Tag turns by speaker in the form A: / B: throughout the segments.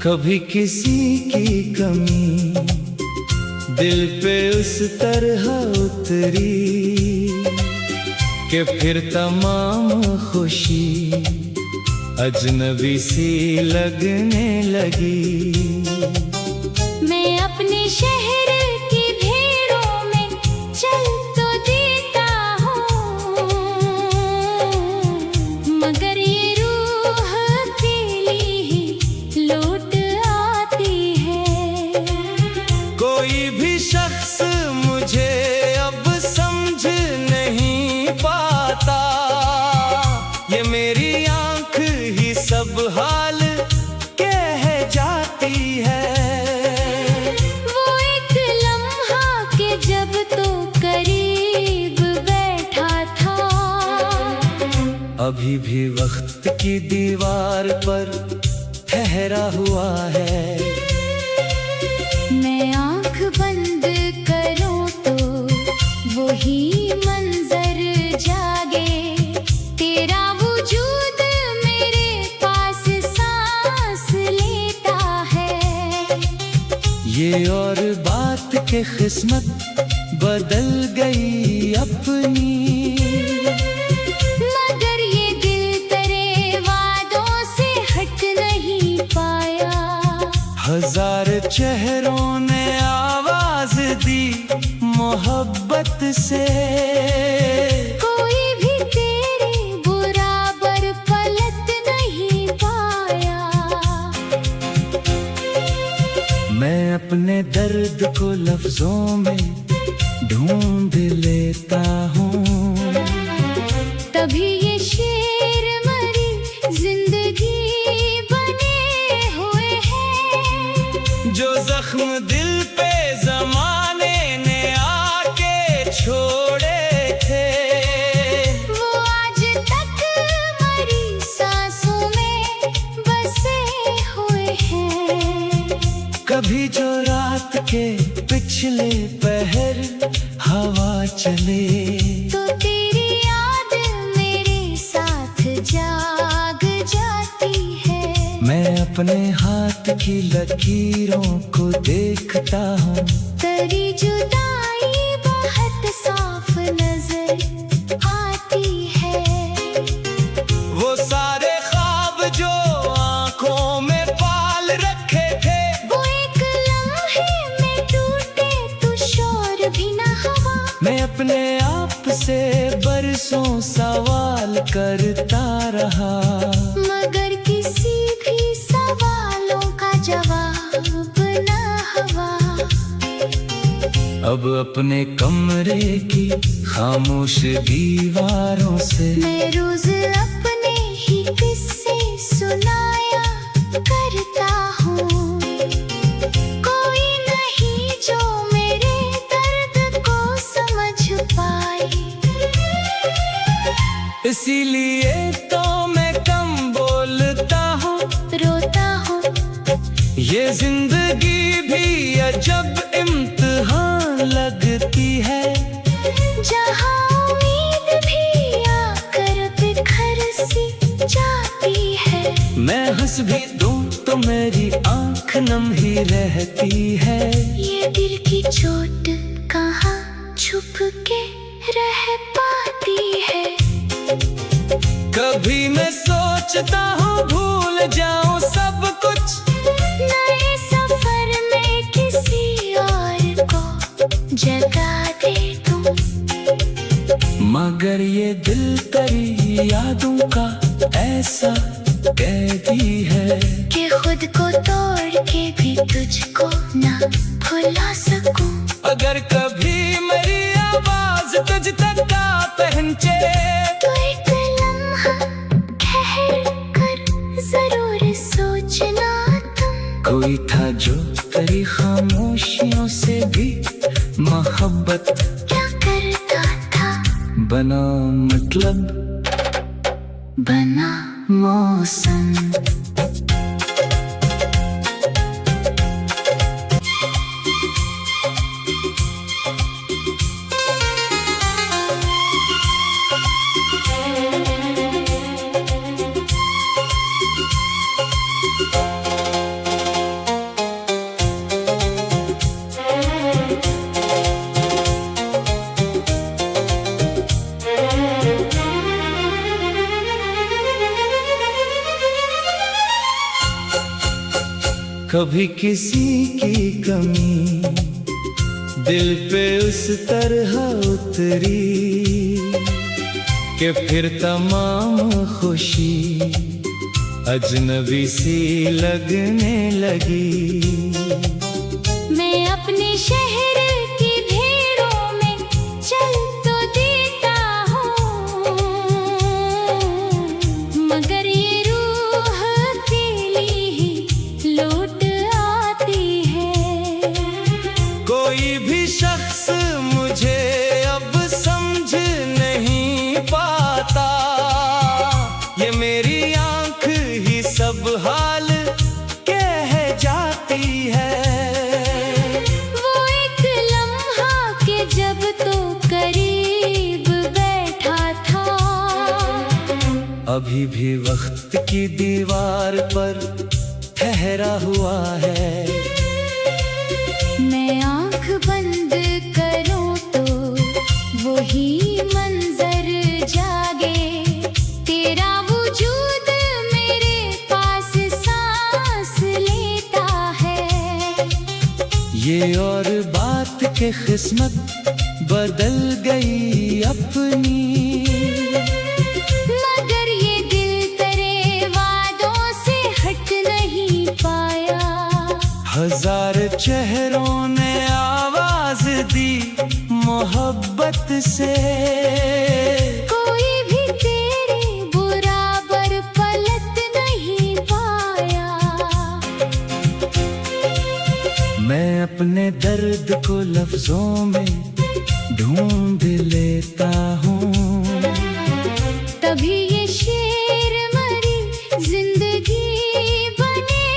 A: कभी किसी की कमी दिल पे उस तरह उतरी कि फिर तमाम खुशी अजनबी सी लगने लगी।
B: मैं अपने शहर की भीड़ों में चल तो देता हूँ, मगर ये रूह अकेली ही लौट आती है।
A: कोई भी शख्स मुझे अब समझ नहीं पाता, ये मेरी आंख ही सब हाल कह जाती है।
B: वो एक लम्हा के जब तो करीब बैठा था,
A: अभी भी वक्त की दीवार पर ठहरा हुआ है।
B: मैं आंख बंद करूं तो वही मंजर जागे, तेरा वजूद मेरे पास सांस लेता है।
A: ये और बात के किस्मत बदल गई अपनी,
B: मगर ये दिल तेरे वादों से हट नहीं पाया।
A: हजार चेहरों ने आवाज दी मोहब्बत से,
B: कोई भी तेरे बराबर पलट नहीं पाया।
A: मैं अपने दर्द को लफ्जों में ढूंढ लेता हूँ,
B: तभी ये शेर मरी जिंदगी बने हुए हैं।
A: जो जख्म दिल पे जमाने ने आके छोड़े थे,
B: वो आज तक मरी सांसों में बसे हुए हैं।
A: कभी जो रात के पिछले पहर हवा चले,
B: तो तेरी याद मेरे साथ जाग जाती है।
A: मैं अपने हाथ की लकीरों को देखता हूँ,
B: तेरी जुदाई बहुत साफ नजर आती है।
A: वो सारे ख्वाब जो आंखों में पाल रखे थे,
B: वो एक लम्हे में टूटे तो शोर भी न हुआ।
A: मैं अपने आप से बरसों सवाल करता रहा,
B: मगर किसी भी सवालों का जवाब न हुआ।
A: अब अपने कमरे की खामोश दीवारों से
B: मैं रोज अपने ही किस्से सुनाया करता हूँ, कोई नहीं जो मेरे दर्द को समझ पाए।
A: इसीलिए तो मैं कम बोलता हूँ,
B: रोता हूँ,
A: ये जिंदगी भी अजब इम्तिहान लगती है।
B: जहाँ उम्मीद भी आकर बिखर सी जाती है।
A: मैं हंस भी दूं तो मेरी आंख नम ही रहती है।
B: ये दिल की चोट कहाँ छुप के रह पाती है।
A: कभी मैं सोचता हूँ भूल जाऊं सब कुछ,
B: नए सफर में किसी और को जगा दे तुम,
A: मगर ये दिल तेरी यादों का ऐसा कैदी है
B: कि खुद को तोड़ के भी तुझको ना भुला सकूं।
A: अगर कभी मेरी आवाज तुझ तक आ पहुंचे,
B: तो एक लम्हा ठहर कर जरूर सोचना तुम।
A: कोई था जो तेरी खामोशियों से भी मोहब्बत
B: क्या करता था,
A: बना मतलब
B: बना
A: मौसम। कभी किसी की कमी दिल पे उस तरह उतरी कि फिर तमाम खुशी अजनबी सी लगने लगी।
B: मैं अपने शहर की भीड़ों में चल तो देता हूँ, मगर ये रूह अकेली ही लौट आती है।
A: कोई भी शख्स मुझे अब समझ नहीं पाता, ये मेरी आंख ही सब हाल कह जाती है।
B: वो एक लम्हा के जब तो करीब बैठा था,
A: अभी भी वक्त की दीवार पर ठहरा हुआ है।
B: मैं आंख बंद करूं तो वही मंजर जागे, तेरा वजूद मेरे पास सांस लेता है।
A: ये और बात के किस्मत बदल गई अपनी,
B: मगर ये दिल तेरे वादों से हट नहीं पाया।
A: हजार चेहरों ने आवाज दी मोहब्बत से,
B: कोई भी तेरे बराबर पलट नहीं पाया।
A: मैं अपने दर्द को लफ्जों में ढूंढ लेता हूँ,
B: तभी ये शेर मरी जिंदगी बने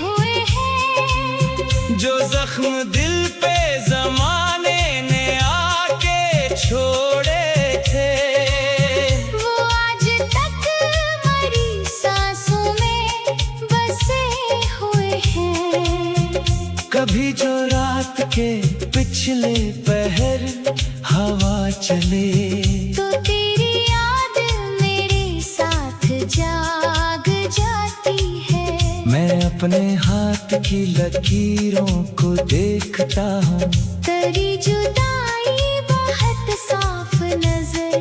B: हुए हैं।
A: जो जख्म दिल पे जमाने ने आके छोड़े थे,
B: वो आज तक मरी सांसों में बसे हुए हैं।
A: कभी जो रात के पिछले पहर हवा चले,
B: तो तेरी याद मेरे साथ जाग जाती है।
A: मैं अपने हाथ की लकीरों को देखता हूँ,
B: तेरी जुदाई बहुत साफ नजर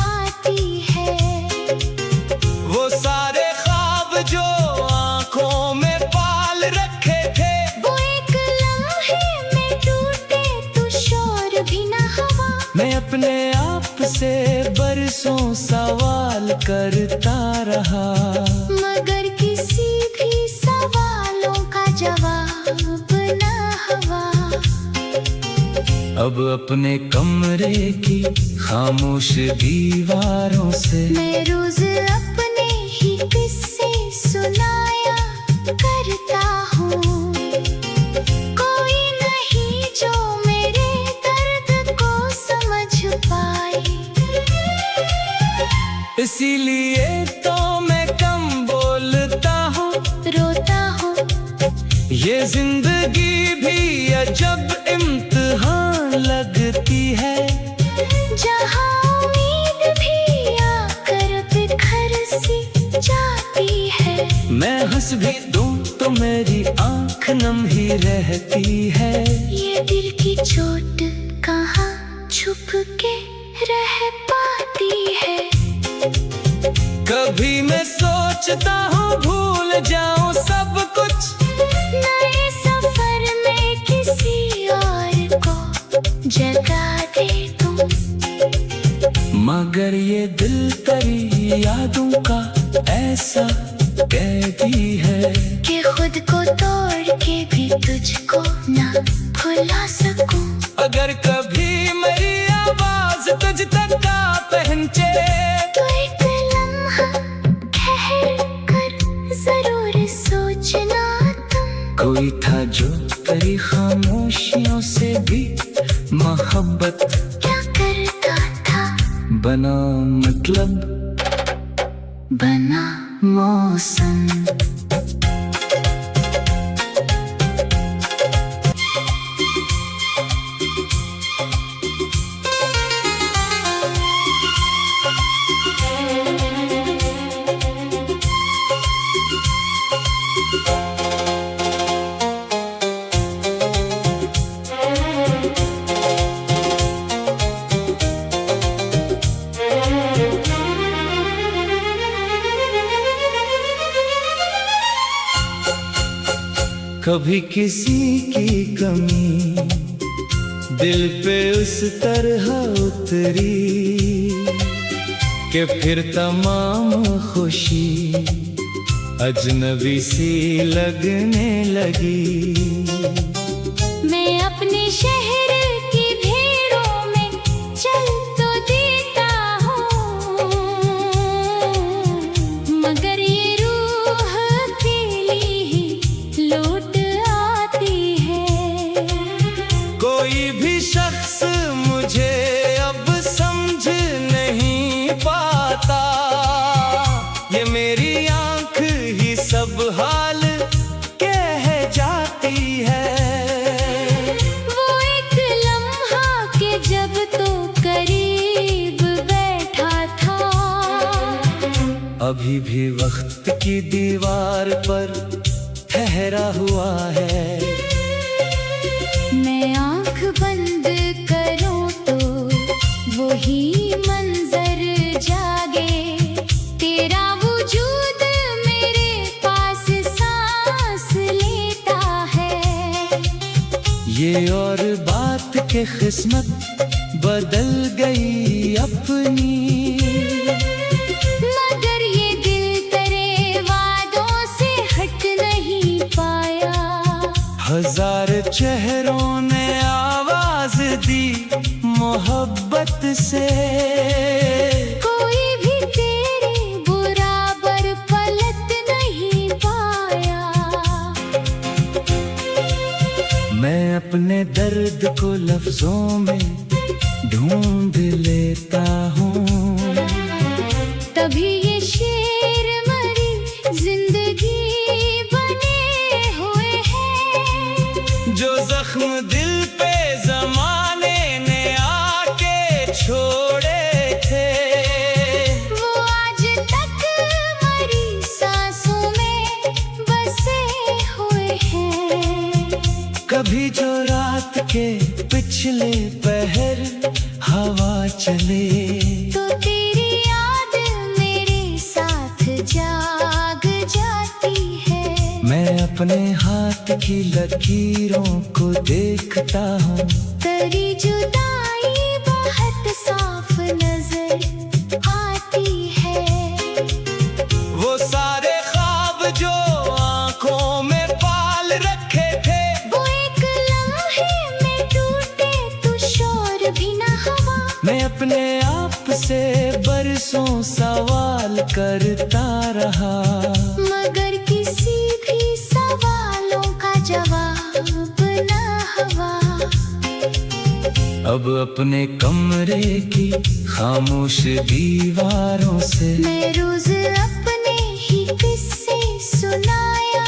B: आती है।
A: वो सारे ख्वाब जो आंखों में पाल रखे थे,
B: वो एक लम्हे में टूटे तो शोर भी न हवा।
A: मैं अपने आप से बरसों सवाल करता रहा,
B: मगर किसी भी सवालों का जवाब न हवा।
A: अब अपने कमरे की खामोश दीवारों से
B: मैं रोज अपने ही किस्से सुनाया करता हूँ, कोई नहीं जो मेरे दर्द को समझ पाए।
A: इसीलिए तो मैं कम बोलता हूँ,
B: रोता हूँ,
A: ये जिंदगी भी अजब इम्तिहान लगती है।
B: जहाँ उम्मीद भी आकर बिखर सी जाती है।
A: मैं हंस भी दूं तो मेरी आंख नम ही रहती है।
B: ये दिल की चोट कहाँ छुप के रह पाती है।
A: कभी मैं सोचता हूँ भूल जाऊं सब कुछ,
B: नए सफर में किसी और को जगा दे तुम,
A: मगर ये दिल तेरी यादों का ऐसा कैदी है
B: कि खुद को तोड़ के भी तुझको ना भुला सकूं।
A: अगर कभी मेरी आवाज तुझ तक का पहुंचे,
B: तो एक लम्हा ठहर कर जरूर सोचना तुम।
A: कोई था जो तेरी खामोशियों से भी मोहब्बत
B: क्या करता था,
A: बना मतलब
B: बना
A: मौसम। कभी किसी की कमी दिल पे उस तरह उतरी कि फिर तमाम खुशी अजनबी सी लगने लगी।
B: मैं अपने शहर की भीड़ों में चल तो देता हूँ, मगर ये रूह अकेली ही लौट आती है।
A: कोई भी शख्स मुझे अब समझ नहीं पाता, ये मेरी आंख ही सब हाल कह जाती है।
B: वो एक लम्हा के जब तो करीब बैठा था,
A: अभी भी वक्त की दीवार पर ठहरा हुआ है।
B: मैं आंख बंद करूं तो वही मंजर जागे, तेरा वजूद मेरे पास सांस लेता है।
A: ये और बात के किस्मत बदल गई अपनी,
B: मगर ये दिल तेरे वादों से हट नहीं पाया।
A: हजार चेहरों ने आवाज दी मोहब्बत से,
B: कोई भी तेरे बराबर पलट नहीं पाया।
A: मैं अपने दर्द को लफ्जों में ढूंढ लेता हूँ,
B: तभी ये शेर मरी जिंदगी बने हुए हैं।
A: जो जख्म दिल पे जमाने ने आके छोड़े थे,
B: वो आज तक मरी सांसों में बसे हुए हैं।
A: कभी जो रात के पिछले पहर हवा चले,
B: तो तेरी याद मेरे साथ जाग जाती है।
A: मैं अपने हाथ की लकीरों को देखता हूँ,
B: तेरी जुदाई बहुत साफ नजर आती है।
A: वो सारे ख्वाब जो आंखों में पाल रखे थे,
B: वो एक लम्हे में टूटे तो शोर भी न हवा।
A: मैं अपने आप से बरसों सवाल करता रहा,
B: मगर किसी भी सवालों का जवाब न हवा।
A: अब अपने कमरे की खामोश दीवारों से
B: मैं रोज अपने ही किस्से सुनाया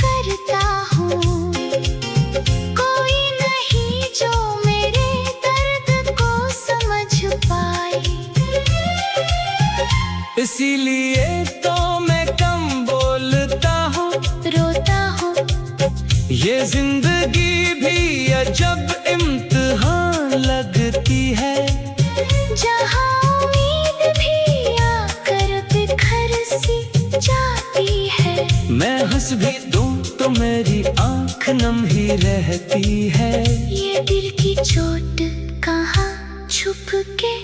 B: करता हूँ, कोई नहीं जो मेरे दर्द को समझ पाए।
A: इसीलिए तो मैं कम बोलता हूँ,
B: रोता हूँ,
A: ये जिंदगी भी अजब इम्तिहान लगती है।
B: जहाँ उम्मीद भी आकर बिखर सी जाती है।
A: मैं हंस भी दूं तो मेरी आंख नम ही रहती है।
B: ये दिल की चोट कहाँ छुप के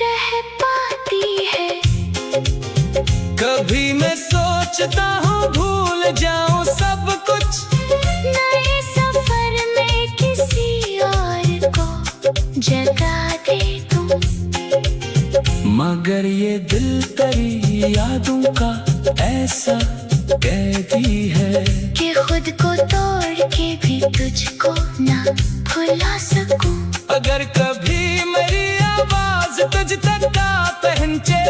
B: रह पाती है।
A: कभी मैं सोचता हूँ भूल जाऊं सब कुछ,
B: नए सफर में किसी और को जगा दे तू,
A: मगर ये दिल तेरी यादों का ऐसा कैदी है
B: कि खुद को तोड़ के भी तुझको ना भुला सकूं।
A: अगर कभी मेरी आवाज तुझ तक का पहुंचे,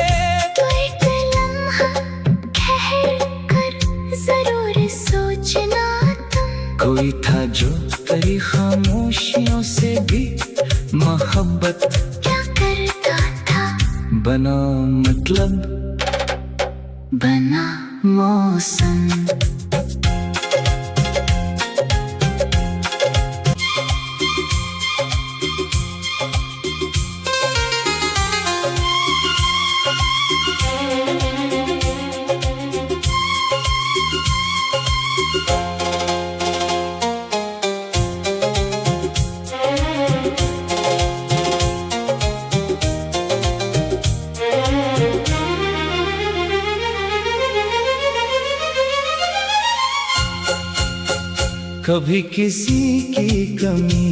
B: तो एक लम्हा ठहर कर जरूर सोचना तुम।
A: कोई था जो तेरी खामोशियों से भी मोहब्बत
B: क्या करता था,
A: बना मतलब
B: बना मौसम।
A: कभी किसी की कमी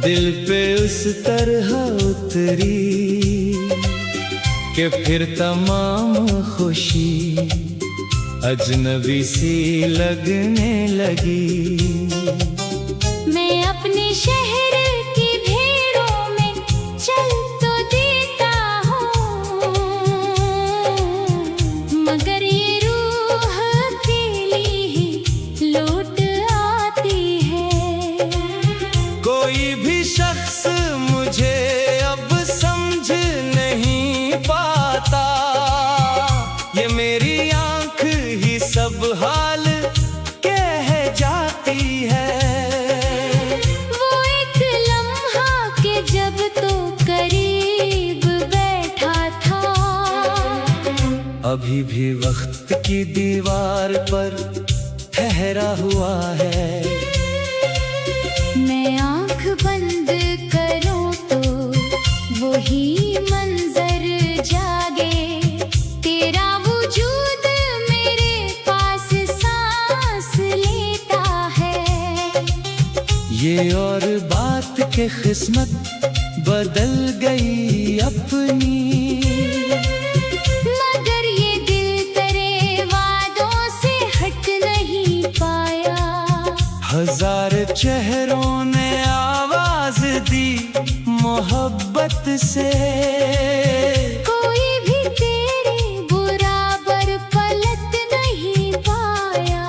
A: दिल पे उस तरह उतरी कि फिर तमाम खुशी अजनबी सी लगने लगी।
B: मैं अपने शहर की भीड़ों में चल तो देता हूँ, मगर ये रूह अकेली ही लौट आती है।
A: कोई भी शख्स मुझे अब समझ नहीं पाता, ये मेरी आंख ही सब हाल कह जाती है।
B: वो एक लम्हा के जब तो करीब बैठा था,
A: अभी भी वक्त की दीवार पर ठहरा हुआ है।
B: मैं आंख बंद करूं तो वही मंजर जागे, तेरा वजूद मेरे पास सांस लेता है।
A: ये और बात के किस्मत बदल गई अपनी,
B: मगर ये दिल तेरे वादों से हट नहीं पाया।
A: हजार चेहरों ने आवाज दी मोहब्बत से,
B: कोई भी तेरे बराबर पलट नहीं पाया।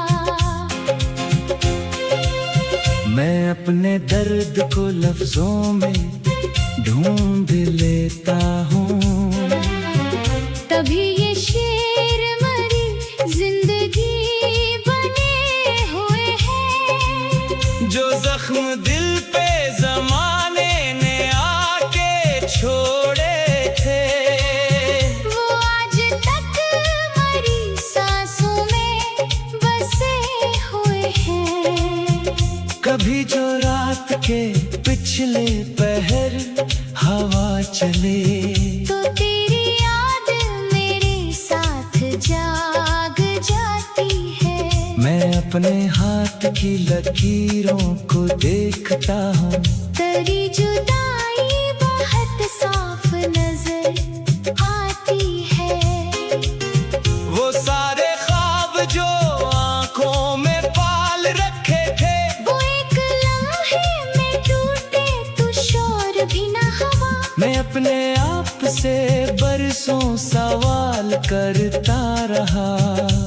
A: मैं अपने दर्द को लफ्जों में ढूंढ लेता हूँ,
B: तभी ये शेर मरी जिंदगी बने हुए हैं।
A: जो जख्म दिल पे जमाने ने आके छोड़े थे,
B: वो आज तक मरी सांसों में बसे हुए हैं।
A: कभी जो रात के पिछले पहर हवा चले,
B: तो तेरी याद मेरे साथ जाग जाती है।
A: मैं अपने हाथ की लकीरों को देखता हूँ,
B: तेरी जुदाई बहुत साफ नजर आती है।
A: वो सारे ख्वाब जो आंखों में पाल रखे थे,
B: वो एक लम्हे में टूटे तो शोर भी न हवा।
A: मैं अपने आप से बरसों सवाल करता रहा,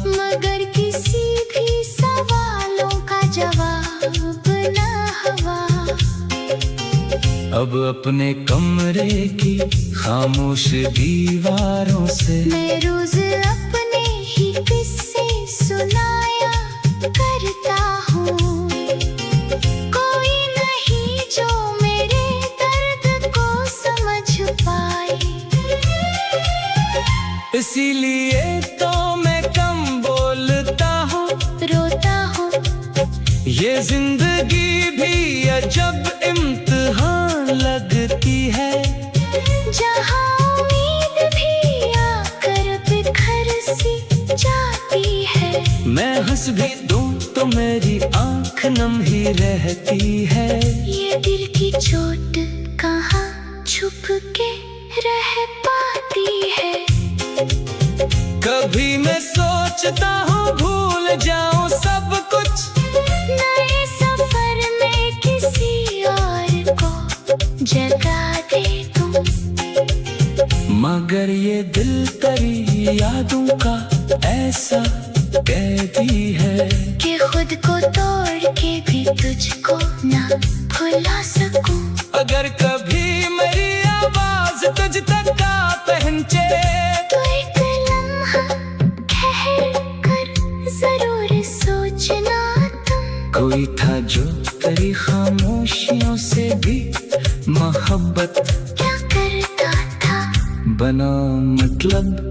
B: मगर किसी भी सवालों का जवाब न हवा।
A: अब अपने कमरे की खामोश दीवारों से
B: मैं रोज अपने ही किस्से सुनाया करता हूँ, कोई नहीं जो मेरे दर्द को समझ पाए।
A: इसीलिए तो मैं कम बोलता हूँ,
B: रोता हूँ,
A: ये जिंदगी भी अजब इम्तिहान लगती है।
B: जहाँ उम्मीद भी आकर बिखर सी जाती है।
A: मैं हंस भी दूं तो मेरी आंख नम ही रहती है।
B: ये दिल की चोट कहाँ छुप के रह पाती है।
A: कभी मैं सोचता हूँ भूल जाऊं सब कुछ,
B: नए सफर में किसी और को जगा दे तुम,
A: मगर ये दिल तेरी यादों का ऐसा कैदी है
B: कि खुद को तोड़ के भी तुझको ना भुला सकूं।
A: अगर कभी मेरी आवाज तुझ तक आ पहुंचे,
B: तो एक लम्हा ठहर कर जरूर सोचना तुम।
A: कोई था जो तेरी खामोशियों से भी मोहब्बत
B: क्या करता था,
A: बना मतलब